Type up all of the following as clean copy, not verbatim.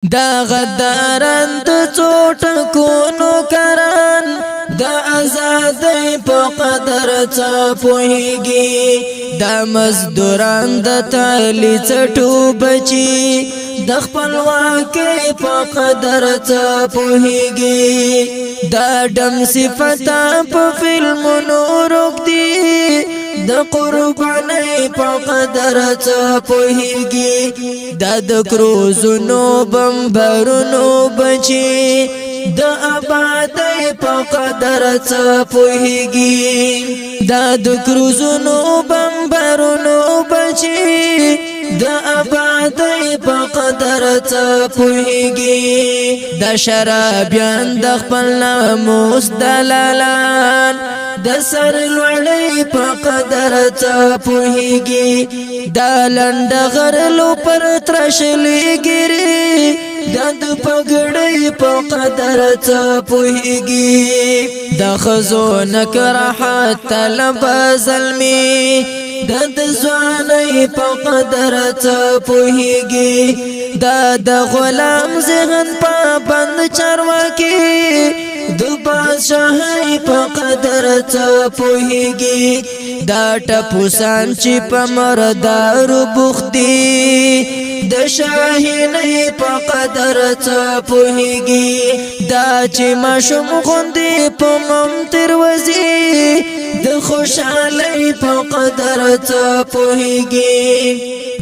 دا غداران د څوټکونو کران د آزادۍ په قدر څه پوهیږي دا مزدوران د تالی څټو بچي د خپلواکۍ په قدر څه پوهیږي دا ډم صفته په فلمونو روږدي د قربانۍ په قدر څه پوهیږي دا د کروزونو بمبرونو بچي د آبادۍ په قدر څه پوهیږي دا د کروزونو بمبرونو بچي د آبادۍ په قدر څه پوهیږي د شرابیان د خپل ناموس دلالان د سر لوړۍ په قدر څه پوهیږي دا لنډ غرلو پر ترشلې ګیري د پګړۍ په قدر څه پوهیږي د ښځو نکراحت طلب زلمي د ځوانۍ په قدر څه پوهیږي د غلام ذهن پابند چارواکي د بادشاهۍ په قدر څه پوهیږي دا ټپوسان چې په مردارو بوخت دي د شاهینۍ په قدر څه پوهیږي دا چې ماشوم غوندې په ممتر وځي د خوشحالۍ په قدر څه پوهیږي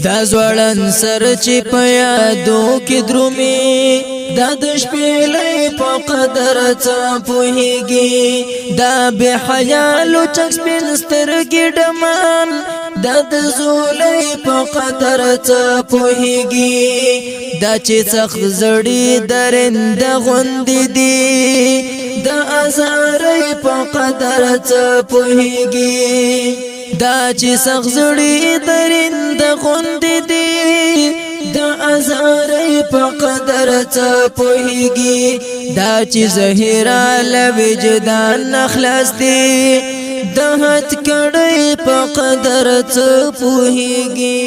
دا ځوړن سر چې په یادو کې درومي دا د شپېلۍ په قدر څه پوهیږي دا بې حیا لوچک سپین سترګې ډمان دا د زولۍ په قدر څه پوهیږي دا چې سخت زړې درنده غوندې دي د ازارۍ په قدر څه پوهیږي دا چې سخت زړې درنده غوندې دي د ازارۍ په قدر څه پوهیږي دا چې زهیره له وجدان نخلاص دي د هت کړۍ په قدر څه پوهیږي